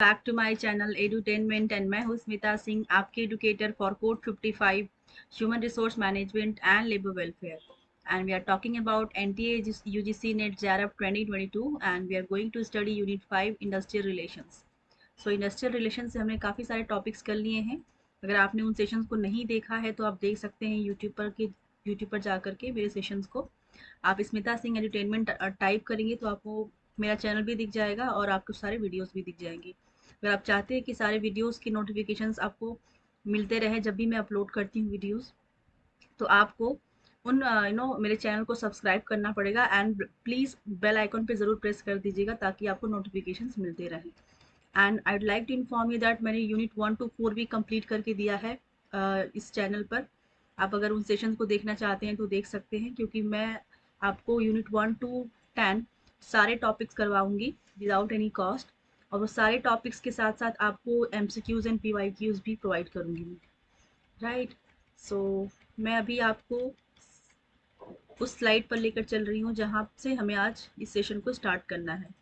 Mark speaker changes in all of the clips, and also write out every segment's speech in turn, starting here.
Speaker 1: Back to my channel edutainment and मैं हूँ स्मिता सिंह, आपके educator for code 55 human resource management and labour welfare, and we are talking about NTA UGC NET JARAP 2022 and we are going to study unit 5 industrial relations. So industrial relations से हमने काफ़ी सारे topics कर लिए हैं. अगर आपने उन सेशंस को नहीं देखा है तो आप देख सकते हैं यूट्यूब पर जा करके मेरे सेशंस को. आप स्मिता सिंह एंटरटेनमेंट टाइप करेंगे तो आपको मेरा चैनल भी दिख जाएगा और आपको सारे वीडियोस भी दिख जाएंगे. अगर आप चाहते हैं कि सारे वीडियोस की नोटिफिकेशंस आपको मिलते रहे जब भी मैं अपलोड करती हूँ वीडियोस, तो आपको उन मेरे चैनल को सब्सक्राइब करना पड़ेगा एंड प्लीज़ बेल आइकन पे ज़रूर प्रेस कर दीजिएगा ताकि आपको नोटिफिकेशंस मिलते रहें. And I would like to inform you that मैंने यूनिट 1 to 4 भी कंप्लीट करके दिया है इस चैनल पर. आप अगर उन सेशंस को देखना चाहते हैं तो देख सकते हैं, क्योंकि मैं आपको यूनिट 1 to 10 सारे टॉपिक्स करवाऊंगी विदाउट एनी कॉस्ट, और वो सारे टॉपिक्स के साथ साथ आपको MCQs एंड PYQs भी प्रोवाइड करूंगी मैं. राइट. सो मैं अभी आपको उस स्लाइड पर लेकर चल रही हूँ जहाँ से हमें आज इस सेशन को स्टार्ट करना है.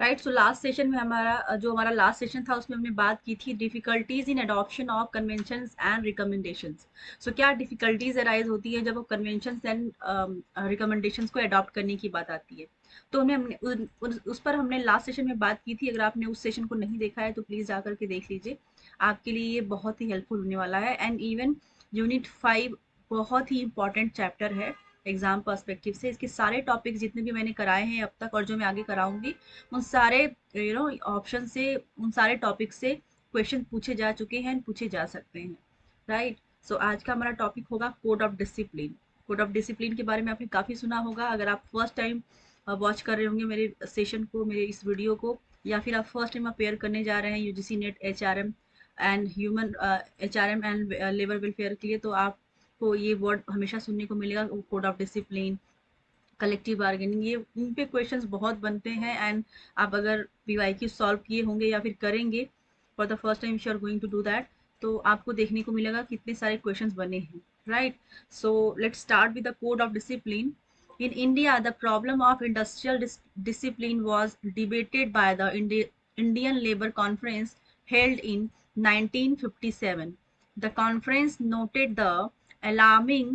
Speaker 1: राइट. सो लास्ट सेशन में हमारा लास्ट सेशन था उसमें हमने बात की थी difficulties in adoption of conventions and recommendations. So क्या डिफिकल्टीज अराइज होती है जब वो कन्वेंशंस एंड रिकमेंडेशंस को अडॉप्ट करने की बात आती है. तो हमने उस पर हमने लास्ट सेशन में बात की थी. अगर आपने उस सेशन को नहीं देखा है तो प्लीज़ जा करके देख लीजिए, आपके लिए ये बहुत ही हेल्पफुल होने वाला है. एंड इवन यूनिट 5 बहुत ही इंपॉर्टेंट चैप्टर है एग्जाम पर्सपेक्टिव से. इसके सारे टॉपिक्स जितने भी मैंने कराए हैं अब तक और जो मैं आगे कराऊंगी, उन सारे ऑप्शन से, उन सारे टॉपिक से क्वेश्चन पूछे जा चुके हैं, पूछे जा सकते हैं. राइट. सो आज का हमारा टॉपिक होगा code of discipline. Code of discipline के बारे में आपने काफ़ी सुना होगा. अगर आप फर्स्ट टाइम वॉच कर रहे होंगे मेरे सेशन को, मेरे इस वीडियो को, या फिर आप फर्स्ट टाइम अपेयर करने जा रहे हैं UGC NET HRM and HRM and labour welfare के लिए, तो आपको ये वर्ड हमेशा सुनने को मिलेगा, code of discipline, collective bargaining. ये इन पे क्वेश्चंस बहुत बनते हैं. एंड आप अगर PYQ सॉल्व किए होंगे या फिर करेंगे for the first time, you are going to do that, तो आपको देखने को मिलेगा कितने सारे क्वेश्चंस बने हैं. Right. So let's start with the code of discipline. In India, the problem of industrial discipline was debated by the Indian Labour Conference held in 1957. The conference noted the alarming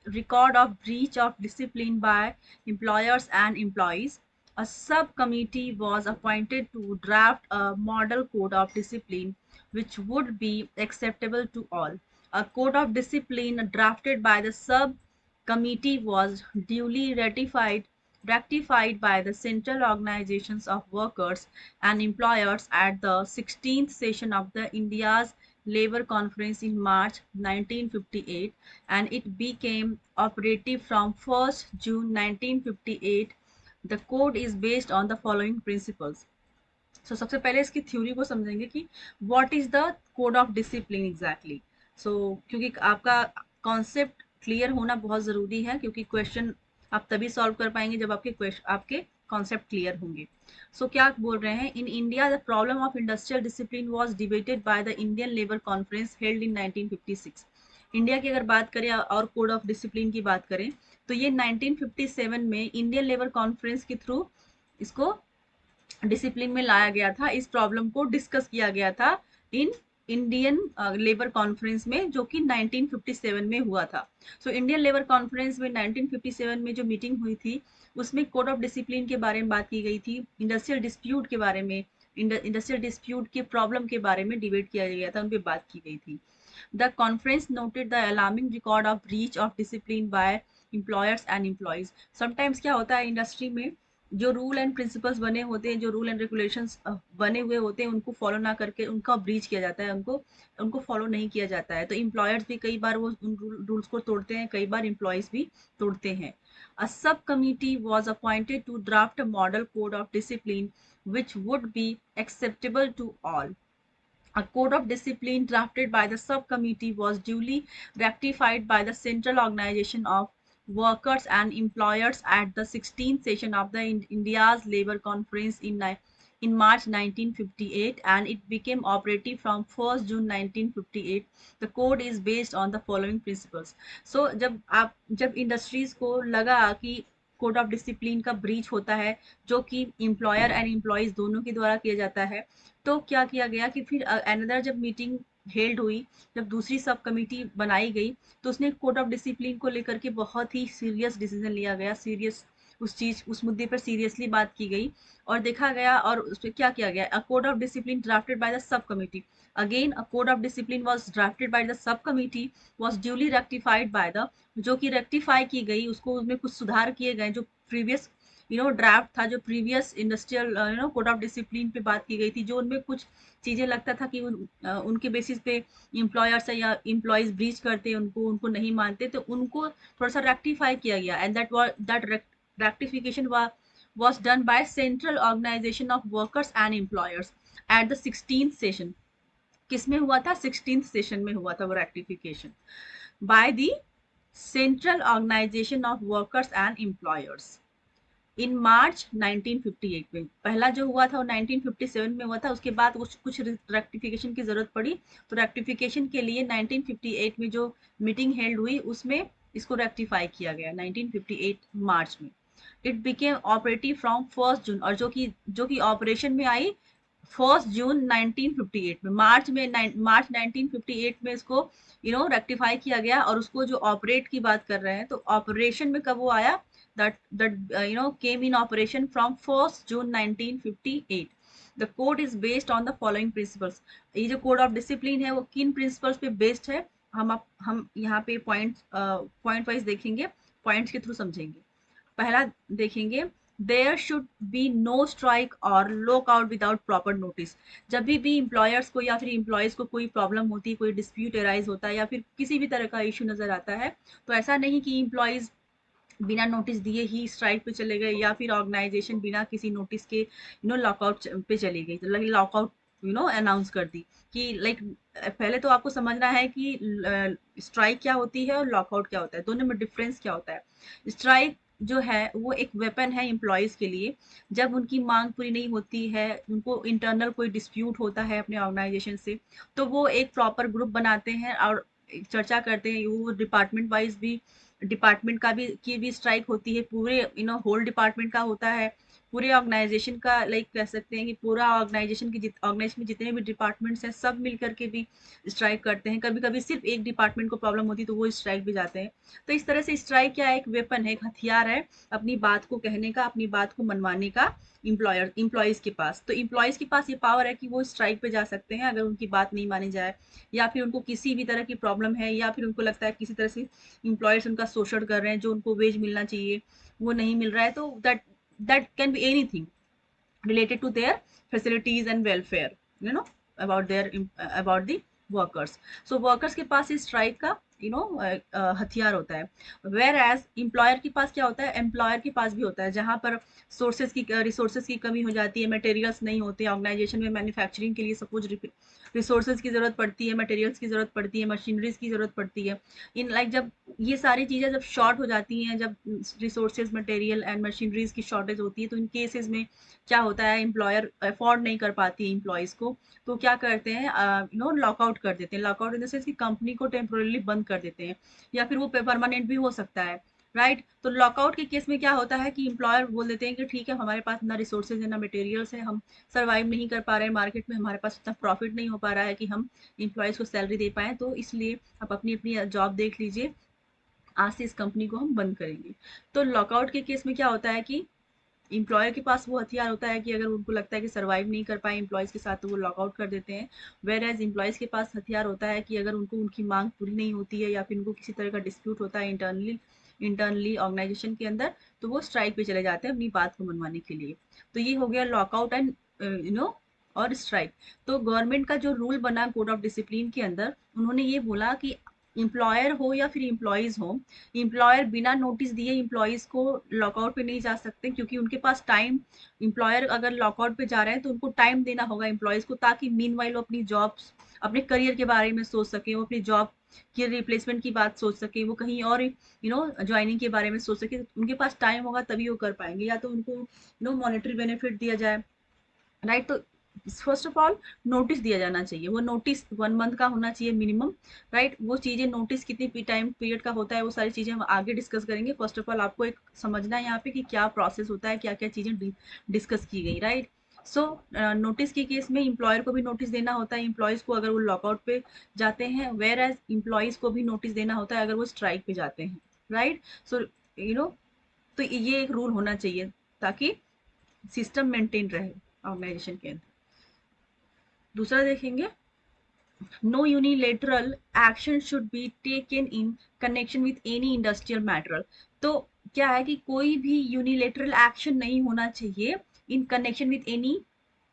Speaker 1: record of breach of discipline by employers and employees. A subcommittee was appointed to draft a model code of discipline which would be acceptable to all. A code of discipline drafted by the subcommittee was duly ratified by the Central Organizations of Workers and Employers at the 16th session of the India's Labour Conference in March 1958, and it became operative from 1st June 1958. The code is based on the following principles. So सबसे पहले इसकी theory को समझेंगे कि what is the code of discipline exactly. So क्योंकि आपका concept clear होना बहुत ज़रूरी है, क्योंकि क्वेश्चन आप तभी सॉल्व कर पाएंगे जब आपके कॉन्सेप्ट क्लियर होंगे. सो क्या बोल रहे हैं, in India the problem of industrial discipline was debated by the Indian labour conference held in 1956. India की अगर बात करें और कोड ऑफ डिसिप्लिन की बात करें तो ये 1957 में इंडियन लेबर कॉन्फ्रेंस के थ्रू इसको डिसिप्लिन में लाया गया था. इस प्रॉब्लम को डिस्कस किया गया था इन इंडियन लेबर कॉन्फ्रेंस में, जो कि 1957 में हुआ था. सो इंडियन लेबर कॉन्फ्रेंस में 1957 में जो मीटिंग हुई थी उसमें कोड ऑफ डिसिप्लिन के बारे में बात की गई थी. इंडस्ट्रियल डिस्प्यूट के बारे में, इंडस्ट्रियल डिस्प्यूट के प्रॉब्लम के बारे में डिबेट किया गया था, उन पर बात की गई थी. The conference noted the alarming record of breach of discipline by employers and employees. Sometimes क्या होता है इंडस्ट्री में, जो रूल एंड प्रिंसिपल्स बने होते हैं, जो रूल एंड रेगुलेशंस बने हुए होते हैं, उनको फॉलो ना करके उनका ब्रीच किया जाता है, उनको फॉलो नहीं किया जाता है. तो एम्प्लॉयर्स भी कई बार वो उन रूल्स को तोड़ते हैं, कई बार एम्प्लॉयज भी तोड़ते हैं. A subcommittee was appointed to draft a model code of discipline which would be acceptable to all. A code of discipline drafted by the subcommittee was duly ratified by the Central Organization of Workers and Employers at the 16th session of the India's Labour Conference in March 1958, and it became operative from 1st June 1958. The code is based on the following principles. So जब industries को लगा कि code of discipline का breach होता है जो कि employer and employees दोनों के द्वारा किया जाता है, तो क्या किया गया कि फिर अनदर जब मीटिंग हेल्ड हुई, जब दूसरी सब कमेटी बनाई गई, तो उसने कोड ऑफ डिसिप्लिन को लेकर के बहुत ही सीरियस डिसीजन लिया गया, सीरियस उस मुद्दे पर सीरियसली बात की गई और देखा गया, और उस पर क्या किया गया, a code of discipline drafted by the sub committee, again a code of discipline was drafted by the sub committee, was duly rectified by the, जो कि रेक्टिफाई की गई, उसको उसमें कुछ सुधार किए गए, जो प्रीवियस ड्राफ्ट था, जो previous industrial code of discipline पे बात की गई थी, जो उनमें कुछ चीजें लगता था कि उनके बेसिस पे एम्प्लॉयर्स या एम्प्लॉयज ब्रीच करते, उनको उनको नहीं मानते, तो उनको थोड़ा सा रेक्टिफाई किया गया, and that rectification was done by Central Organization of Workers and Employers at the 16th session. किसमें हुआ था? 16th सेशन में हुआ था वो rectification by the central organisation of workers and employers in March 1958 में। पहला जो हुआ था वो 1957 में हुआ था, उसके बाद कुछ रेक्टिफिकेशन की जरूरत पड़ी, तो रेक्टिफिकेशन के लिए 1958 में जो मीटिंग हेल्ड हुई उसमें इसको रेक्टिफाई किया गया 1958 मार्च में। इट बिकेम ऑपरेटिव फ्रॉम 1 जून, और जो कि ऑपरेशन में आई 1 जून 1958 में, मार्च 1958 में इसको रेक्टिफाई किया गया, और उसको जो ऑपरेट की बात कर रहे हैं, तो ऑपरेशन में कब वो आया, that came in operation from 1st June 1958. The code is based on the following principles. ये जो कोड ऑफ डिसिप्लिन है वो किन प्रिंसिपल्स पे बेस्ड है, हम यहाँ पे पॉइंट वाइज देखेंगे, पॉइंट्स के थ्रू समझेंगे। पहला देखेंगे, there should be no strike और lockout without proper notice. जब भी इम्प्लॉयर्स को या फिर इम्प्लॉयज को कोई प्रॉब्लम होती है, कोई डिस्प्यूट अराइज होता है या फिर किसी भी तरह का इशू नजर आता है, तो ऐसा नहीं कि इम्प्लॉयज बिना नोटिस दिए ही स्ट्राइक पे चले गए, या फिर ऑर्गेनाइजेशन बिना किसी नोटिस के लॉकआउट पे चली गई, तो लॉकआउट अनाउंस कर दी कि पहले तो आपको समझना है कि स्ट्राइक क्या होती है और लॉकआउट क्या होता है, दोनों में डिफरेंस क्या होता है। स्ट्राइक जो है वो एक वेपन है एम्प्लॉयज के लिए, जब उनकी मांग पूरी नहीं होती है, उनको इंटरनल कोई डिस्प्यूट होता है अपने ऑर्गेनाइजेशन से, तो वो एक प्रॉपर ग्रुप बनाते हैं और चर्चा करते हैं। वो डिपार्टमेंट का भी स्ट्राइक होती है, पूरे होल डिपार्टमेंट का होता है, पूरे ऑर्गेनाइजेशन का, कह सकते हैं कि पूरा ऑर्गेनाइजेशन में जितने भी डिपार्टमेंट्स हैं सब मिल करके भी स्ट्राइक करते हैं। कभी कभी सिर्फ एक डिपार्टमेंट को प्रॉब्लम होती है तो वो स्ट्राइक भी जाते हैं। तो इस तरह से स्ट्राइक क्या है, एक वेपन है, एक हथियार है अपनी बात को कहने का, अपनी बात को मनवाने का इम्प्लॉयज के पास। तो इम्प्लॉयज के पास ये पावर है कि वो स्ट्राइक पे जा सकते हैं अगर उनकी बात नहीं मानी जाए, या फिर उनको किसी भी तरह की प्रॉब्लम है, या फिर उनको लगता है किसी तरह से इम्प्लॉयर्स उनका शोषण कर रहे हैं, जो उनको वेज मिलना चाहिए वो नहीं मिल रहा है, तो that can be anything related to their facilities and welfare, about the workers. So workers के पास इस स्ट्राइक का हथियार होता है। वेयर एज एम्प्लॉयर के पास क्या होता है, एम्प्लॉयर के पास भी होता है, जहां पर रिसोर्सेज की कमी हो जाती है, मटेरियल्स नहीं होते ऑर्गेनाइजेशन में, मैन्युफैक्चरिंग के लिए सपोज रिसोर्सेज की जरूरत पड़ती है, मटेरियल्स की जरूरत पड़ती है, मशीनरीज की जरूरत पड़ती है। जब ये सारी चीजें जब शॉर्ट हो जाती हैं, जब रिसोर्सेज, मटेरियल एंड मशीनरीज की शॉर्टेज होती है, तो इन केसेस में क्या होता है, एम्प्लॉयर अफोर्ड नहीं कर पाती है एम्प्लॉयज को, तो क्या करते हैं, लॉकआउट कर देते हैं। लॉकआउट इन द सेंस कि कंपनी को टेम्पोरली बंद कर देते हैं, या फिर वो परमानेंट भी हो सकता है, राइट। तो लॉकआउट के केस में क्या होता है कि एम्प्लॉयर बोल देते हैं कि ठीक है, हमारे पास ना रिसोर्सेज है ना मटेरियल्स है, हम सर्वाइव नहीं कर पा रहे हैं मार्केट में, हमारे पास इतना प्रॉफिट नहीं हो पा रहा है कि हम एम्प्लॉयज को सैलरी दे पाए, तो इसलिए आप अपनी अपनी जॉब देख लीजिए, आज से इस कंपनी को हम बंद करेंगे। तो लॉकआउट के केस में क्या होता है कि एम्प्लॉयर के पास वो हथियार होता है कि अगर उनको लगता है कि सर्वाइव नहीं कर पाए एम्प्लॉयज के साथ, तो वो लॉकआउट कर देते हैं। वेयर एज एम्प्लॉयज के पास हथियार होता है कि अगर उनको उनकी मांग पूरी नहीं होती है, या फिर उनको किसी तरह का डिस्प्यूट होता है इंटरनली ऑर्गेनाइजेशन के अंदर, तो वो स्ट्राइक पे चले जाते हैं अपनी बात को मनवाने के लिए। तो ये हो गया लॉकआउट एंड और स्ट्राइक। तो गवर्नमेंट का जो रूल बना कोड ऑफ डिसिप्लिन के अंदर, उन्होंने ये बोला कि एम्प्लॉयर हो या फिर एम्प्लॉयज हो, एम्प्लॉयर बिना नोटिस दिए एम्प्लॉयज को लॉकआउट पे नहीं जा सकते, क्योंकि उनके पास टाइम, एम्प्लॉयर अगर लॉकआउट पे जा रहे हैं तो उनको टाइम देना होगा एम्प्लॉयज को, ताकि मीनवाइल वो अपनी जॉब्स, अपने करियर के बारे में सोच सके, वो अपनी जॉब की रिप्लेसमेंट की बात सोच सके, वो कहीं और ज्वाइनिंग के बारे में सोच सके। उनके पास टाइम होगा तभी वो कर पाएंगे, या तो उनको मॉनेटरी बेनिफिट दिया जाए, राइट। तो फर्स्ट ऑफ ऑल नोटिस दिया जाना चाहिए, वो नोटिस 1 मंथ का होना चाहिए मिनिमम, राइट। वो चीजें नोटिस कितनी टाइम पीरियड का होता है वो सारी चीजें हम आगे डिस्कस करेंगे। फर्स्ट ऑफ ऑल आपको एक समझना है यहाँ पे कि क्या प्रोसेस होता है, क्या क्या चीजें डिस्कस की गई, राइट। सो नोटिस के केस में एम्प्लॉयर को भी नोटिस देना होता है एम्प्लॉयज को अगर वो लॉकआउट पे जाते हैं, वेयर एज एम्प्लॉयज को भी नोटिस देना होता है अगर वो स्ट्राइक पे जाते हैं, राइट। सो यू नो तो ये एक रूल होना चाहिए ताकि सिस्टम मेंटेन रहे ऑर्गेनाइजेशन के अंदर। दूसरा देखेंगे, no unilateral action should be taken in connection with any industrial matter. तो क्या है कि कोई भी यूनिलेटरल एक्शन नहीं होना चाहिए इन connection with any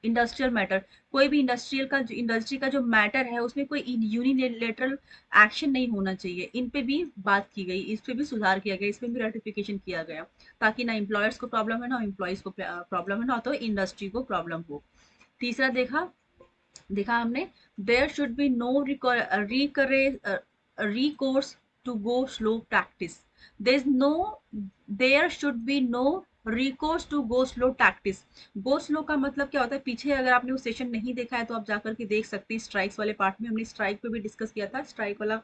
Speaker 1: industrial matter. कोई भी इंडस्ट्री का जो मैटर है उसमें कोई यूनिलेटरल एक्शन नहीं होना चाहिए। इन पे भी बात की गई, इस पे भी सुधार किया गया, इस पे भी रेटिफिकेशन किया गया, ताकि ना एम्प्लॉयर्स को प्रॉब्लम है, ना एम्प्लॉयज को प्रॉब्लम है, ना तो इंडस्ट्री को प्रॉब्लम हो। तीसरा देखा देखा हमने, there should be no recourse to go slow practice। there is no there should be no recourse to go slow practice। go slow का मतलब क्या होता है, पीछे अगर आपने वो सेशन नहीं देखा है तो आप जाकर के देख सकते हैं। स्ट्राइक्स वाले पार्ट में हमने स्ट्राइक पे भी डिस्कस किया था, स्ट्राइक वाला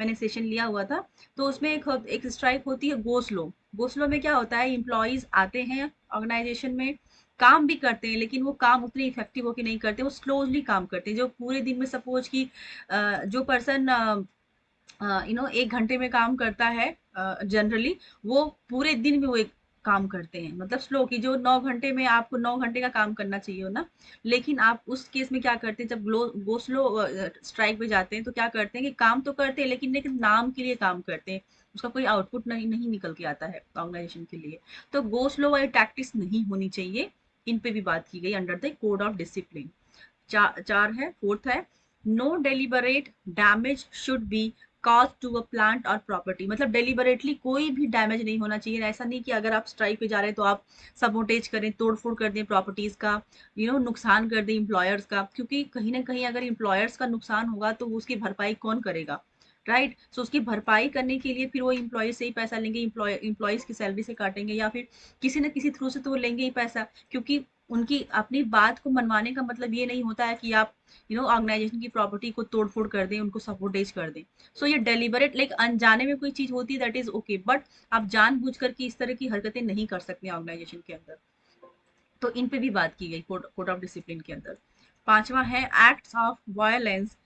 Speaker 1: मैंने सेशन लिया हुआ था। तो उसमें एक स्ट्राइक होती है गो स्लो। गो स्लो में क्या होता है, इम्प्लॉयज आते हैं ऑर्गेनाइजेशन में, काम भी करते हैं, लेकिन वो काम उतने इफेक्टिव होकर नहीं करते, वो स्लोली काम करते हैं। जो पूरे दिन में सपोज कि जो पर्सन 1 घंटे में काम करता है जनरली, वो पूरे दिन में वो एक काम करते हैं, मतलब स्लो की जो 9 घंटे में आपको 9 घंटे का काम करना चाहिए हो ना, लेकिन आप उस केस में क्या करते हैं, जब गो स्लो स्ट्राइक पे जाते हैं तो क्या करते हैं कि काम तो करते हैं लेकिन नाम के लिए काम करते हैं, उसका कोई आउटपुट नहीं नहीं निकल के आता है ऑर्गेनाइजेशन के लिए। तो गो स्लो वाली टैक्टिस नहीं होनी चाहिए। इन पे भी बात की गई under the code of discipline. चार है, फोर्थ है, no deliberate damage should be cause to a plant और प्रॉपर्टी। मतलब डेलिबरेटली कोई भी डैमेज नहीं होना चाहिए। ऐसा नहीं कि अगर आप स्ट्राइक पे जा रहे हैं तो आप सबोटेज करें, तोड़फोड़ कर दें प्रॉपर्टीज का, नुकसान कर दें एम्प्लॉयर्स का, क्योंकि कहीं ना कहीं अगर एम्प्लॉयर्स का नुकसान होगा तो उसकी भरपाई कौन करेगा, राइट। सो उसकी भरपाई करने के लिए फिर वो इम्प्लॉय से ही पैसा लेंगे, इम्प्लॉयज की सैलरी से काटेंगे, या फिर किसी न किसी थ्रू से तो वो लेंगे ही पैसा, क्योंकि उनकी अपनी बात को मनवाने का मतलब ये नहीं होता है कि आप ऑर्गेनाइजेशन की प्रॉपर्टी को तोड़फोड़ कर दें, उनको सपोर्टेज कर दें। सो ये डेलिबरेट लाइक अनजाने में कोई चीज होती है दैट इज ओके, बट आप जानबूझ करके इस तरह की हरकतें नहीं कर सकते ऑर्गेनाइजेशन के अंदर। तो इन पे भी बात की गई कोड ऑफ डिसिप्लिन के अंदर। पांचवा है, acts of violence,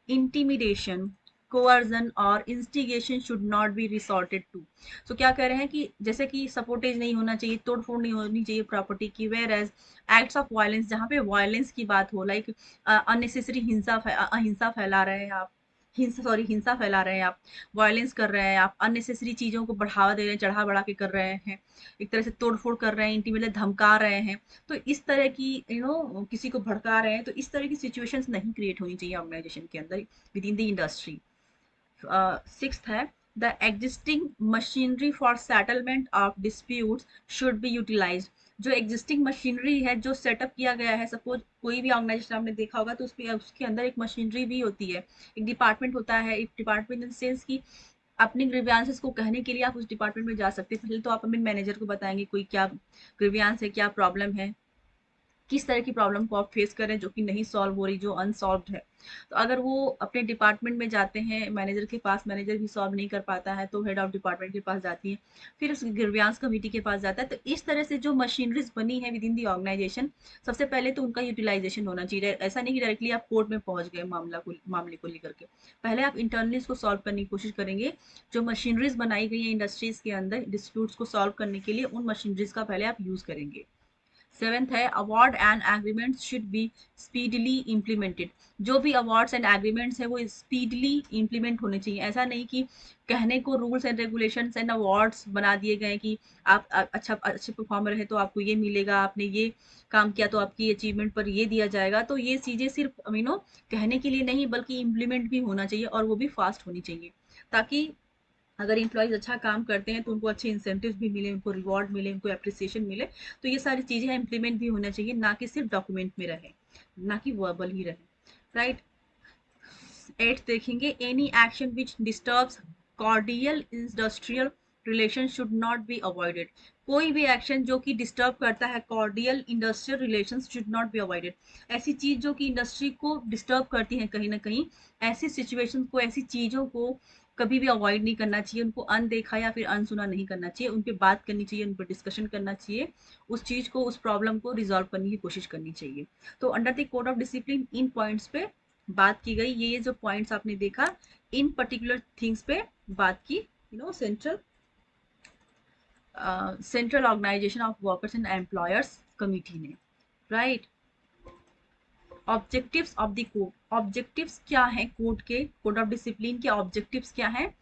Speaker 1: intimidation, coercion और instigation should not be resorted to. So क्या कह रहे हैं कि जैसे कि सपोर्टेज नहीं होना चाहिए, तोड़फोड़ नहीं होनी चाहिए प्रॉपर्टी की, where as acts of violence, जहाँ पे वायलेंस की बात हो, लाइक अननेसेसरी अहिंसा फैला रहे हैं आप, हिंसा फैला रहे हैं आप, वायलेंस कर रहे हैं आप, अननेसेसरी चीजों को बढ़ावा दे रहे हैं, चढ़ा बढ़ा के कर रहे हैं, एक तरह से तोड़फोड़ कर रहे हैं, इंटीमेटली धमका रहे हैं, तो इस तरह की किसी को भड़का रहे हैं, तो इस तरह की सिचुएशंस नहीं क्रिएट होनी चाहिए ऑर्गेनाइजेशन के अंदर within the industry. Sixth है, the existing machinery for settlement of disputes should be utilised. जो एग्जिस्टिंग मशीनरी है, जो सेटअप किया गया है, सपोज कोई भी ऑर्गेनाइजेशन आपने देखा होगा तो उसके अंदर एक मशीनरी भी होती है, एक डिपार्टमेंट होता है, एक डिपार्टमेंट इन सेंस की अपने ग्रीवियांसेस को कहने के लिए आप उस डिपार्टमेंट में जा सकते हैं। पहले तो आप अपने मैनेजर को बताएंगे कोई क्या ग्रीवियांस है, क्या प्रॉब्लम है, किस तरह की प्रॉब्लम को आप फेस करें जो कि नहीं सॉल्व हो रही, जो अनसॉल्व्ड है। तो अगर वो अपने डिपार्टमेंट में जाते हैं मैनेजर के पास, मैनेजर भी सॉल्व नहीं कर पाता है तो हेड ऑफ डिपार्टमेंट के पास जाती है, फिर उस ग्रीवियांस कमेटी के पास जाता है। तो इस तरह से जो मशीनरीज बनी है विद इन दी ऑर्गेनाइजेशन, सबसे पहले तो उनका यूटिलाइजेशन होना चाहिए। ऐसा नहीं कि डायरेक्टली आप कोर्ट में पहुंच गए मामले को लेकर के, पहले आप इंटरनली इसको सॉल्व करने की कोशिश करेंगे। जो मशीनरीज बनाई गई है इंडस्ट्रीज के अंदर डिस्प्यूट्स को सॉल्व करने के लिए, उन मशीनरीज का पहले आप यूज करेंगे। सेवेंथ है, award and agreements should be speedily implemented. जो भी अवार्ड्स एंड एग्रीमेंट्स है वो स्पीडली इम्प्लीमेंट होने चाहिए। ऐसा नहीं कि कहने को rules and regulations and awards बना दिए गए कि आप अच्छे परफॉर्मर है तो आपको ये मिलेगा, आपने ये काम किया तो आपकी अचीवमेंट पर ये दिया जाएगा। तो ये चीजें सिर्फ कहने के लिए नहीं बल्कि इम्प्लीमेंट भी होना चाहिए, और वो भी फास्ट होनी चाहिए, ताकि अगर एम्प्लॉयज अच्छा काम करते हैं तो उनको अच्छे इंसेंटिव भी मिले, उनको रिवॉर्ड मिले, उनको अप्रिसिएशन मिले। तो ये सारी चीज़ें इम्प्लीमेंट भी होना चाहिए, ना कि सिर्फ डॉक्यूमेंट में रहे, ना कि वर्बल ही रहे, राइट। 8 देखेंगे, any action which disturbs cordial industrial relation should not be avoided. कोई भी एक्शन जो कि डिस्टर्ब करता है cordial industrial relation should not be avoided. ऐसी चीज जो कि इंडस्ट्री को डिस्टर्ब करती है कहीं ना कहीं, ऐसी सिचुएशन को, ऐसी चीजों को कभी भी अवॉइड नहीं करना चाहिए, उनको अनदेखा या फिर अनसुना नहीं करना चाहिए, उन पर बात करनी चाहिए, उन पर डिस्कशन करना चाहिए, उस चीज को, उस प्रॉब्लम को रिजॉल्व करने की कोशिश करनी चाहिए। तो under the code of discipline in points पे बात की गई। ये जो पॉइंट्स आपने देखा, इन पर्टिकुलर थिंग्स पे बात की, central organisation of workers and employers committee ने, right. Objectives of the code, objectives क्या है कोड के, कोड ऑफ डिसिप्लिन के ऑब्जेक्टिव्स क्या है,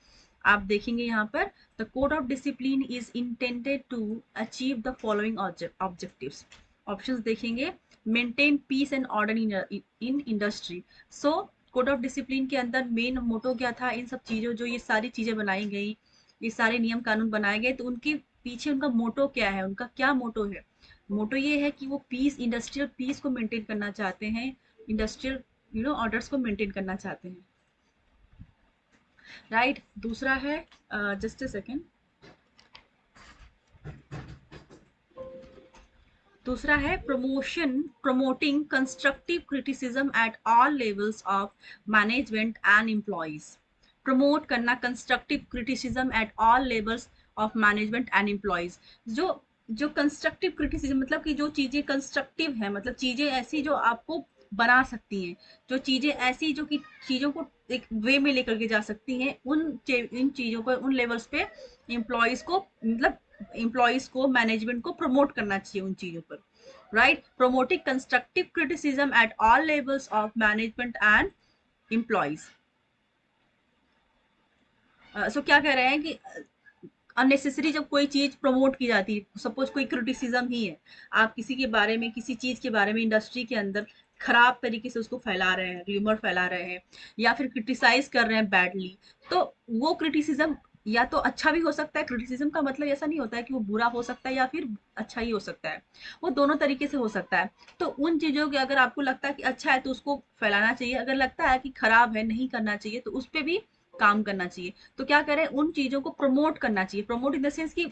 Speaker 1: आप देखेंगे यहाँ पर। The code of discipline is intended to achieve the following objectives. Options देखेंगे, maintain peace and order in industry. So code of discipline के अंदर मेन मोटो क्या था, इन सब चीजों, जो ये सारी चीजें बनाई गई, ये सारे नियम कानून बनाए गए, तो उनके पीछे उनका मोटो क्या है, उनका क्या मोटो है। मोटो ये है कि वो पीस, इंडस्ट्रियल पीस को मेंटेन करना चाहते हैं, इंडस्ट्रियल ऑर्डर्स को मेंटेन करना चाहते हैं, राइट। दूसरा है, जस्ट अ सेकेंड, दूसरा है promoting constructive criticism at all levels of management and employees. Promote करना constructive criticism at all levels of management and employees. जो जो कंस्ट्रक्टिव क्रिटिसिज्म मतलब कि जो चीजें कंस्ट्रक्टिव है, मतलब चीजें ऐसी जो आपको बना सकती हैं, जो चीजें ऐसी जो कि चीजों को एक वे में लेकर के जा सकती हैं, इन चीजों पर, उन लेवल्स पे एम्प्लॉयज को, मतलब एम्प्लॉयज को, मैनेजमेंट को प्रमोट करना चाहिए उन चीजों पर, right. Promoting constructive criticism at all levels of management and employees. So क्या कह रहे हैं कि अननेसेसरी जब कोई चीज प्रमोट की जाती है, सपोज कोई क्रिटिसिज्म ही है, आप किसी के बारे में, किसी चीज के बारे में इंडस्ट्री के अंदर खराब तरीके से उसको फैला रहे हैं, र्यूमर फैला रहे हैं, या फिर क्रिटिसाइज कर रहे हैं बैडली, तो वो क्रिटिसिज्म या तो अच्छा भी हो सकता है, क्रिटिसिज्म का मतलब ऐसा नहीं होता है कि वो बुरा हो सकता है या फिर अच्छा ही हो सकता है, वो दोनों तरीके से हो सकता है। तो उन चीजों के अगर आपको लगता है कि अच्छा है तो उसको फैलाना चाहिए, अगर लगता है कि खराब है, नहीं करना चाहिए, तो उस पर भी काम करना चाहिए। तो क्या करें, उन चीजों को प्रमोट करना चाहिए, प्रमोट इन द सेंस कि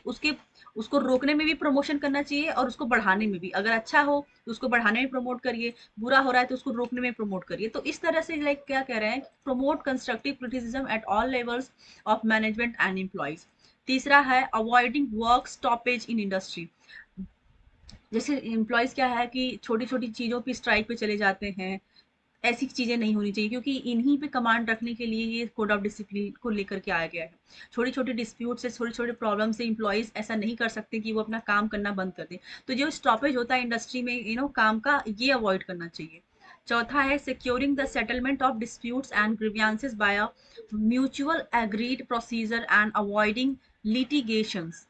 Speaker 1: उसको रोकने में भी प्रमोशन करना चाहिए और उसको बढ़ाने में भी। अगर अच्छा हो तो उसको बढ़ाने में प्रमोट करिए, बुरा हो रहा है तो उसको रोकने में प्रमोट करिए। तो इस तरह से लाइक क्या कह रहे हैं, promote constructive criticism at all levels of management and employees. तीसरा है avoiding work stoppage in industry. जैसे एम्प्लॉयज क्या है कि छोटी छोटी चीजों पे स्ट्राइक पे चले जाते हैं, ऐसी चीजें नहीं होनी चाहिए, क्योंकि इन्हीं पे कमांड रखने के लिए ये कोड ऑफ डिसिप्लिन को लेकर के आया गया है। छोटी छोटी डिस्प्यूट से, छोटे छोटे प्रॉब्लम से एम्प्लॉयज ऐसा नहीं कर सकते कि वो अपना काम करना बंद कर दें। तो जो स्टॉपेज होता है इंडस्ट्री में काम का, ये अवॉइड करना चाहिए। चौथा है securing the settlement of disputes and grievances by a mutual agreed procedure and avoiding litigations.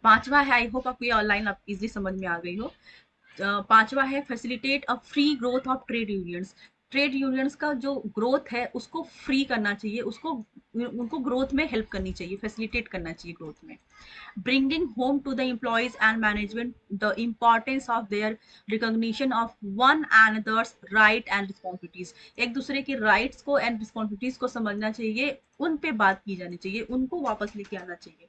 Speaker 1: पांचवा है, आई होप आपको ये ऑनलाइन आप इजिली समझ में आ गई हो। पांचवा है facilitate a free growth of trade unions. Trade unions का जो ग्रोथ है उसको फ्री करना चाहिए, उसको उनको ग्रोथ में हेल्प करनी चाहिए, फैसिलिटेट करना चाहिए ग्रोथ में। Bringing home to the employees and management the importance of their recognition of one and others right and responsibilities. एक दूसरे के राइट्स को एंड रिस्पॉन्सिबिलिटीज को समझना चाहिए, उन पे बात की जानी चाहिए, उनको वापस लेके आना चाहिए,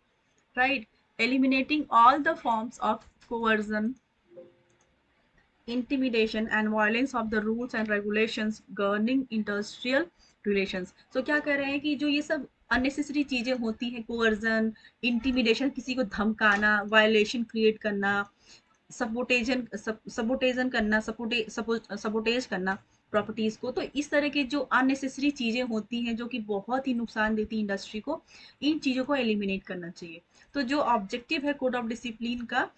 Speaker 1: right. Eliminating all the forms of coercion, intimidation and violence of the rules and regulations governing industrial relations। so क्या कह रहे हैं कि जो ये सब अननेसेसरी चीजें होती हैं, कोवर्जन, इंटिमिडेशन, किसी को धमकाना, वायलेशन क्रिएट करना, सबोटेजन करना, सबोटेज करना प्रॉपर्टीज को, तो इस तरह के जो अननेसेसरी चीजें होती हैं जो कि बहुत ही नुकसान देती है इंडस्ट्री को, इन चीजों को एलिमिनेट करना चाहिए। तो जो ऑब्जेक्टिव है कोड ऑफ डिसिप्लिन का,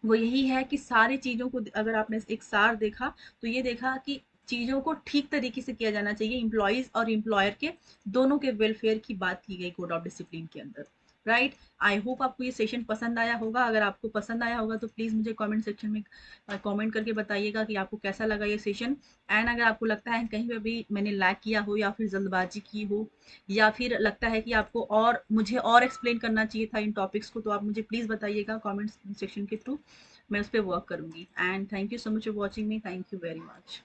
Speaker 1: वो यही है कि सारी चीजों को, अगर आपने एक सार देखा तो ये देखा कि चीजों को ठीक तरीके से किया जाना चाहिए, एम्प्लॉयज और एम्प्लॉयर के दोनों के वेलफेयर की बात की गई कोड ऑफ डिसिप्लिन के अंदर, राइट। आई होप आपको ये सेशन पसंद आया होगा। अगर आपको पसंद आया होगा तो प्लीज़ मुझे कमेंट सेक्शन में कमेंट करके बताइएगा कि आपको कैसा लगा ये सेशन। एंड अगर आपको लगता है कहीं पे भी मैंने लैग किया हो या फिर जल्दबाजी की हो या फिर लगता है कि आपको और मुझे और एक्सप्लेन करना चाहिए था इन टॉपिक्स को, तो आप मुझे प्लीज़ बताइएगा कमेंट सेक्शन के थ्रू। मैं उस पर वर्क करूँगी। And thank you so much for watching me. Thank you very much.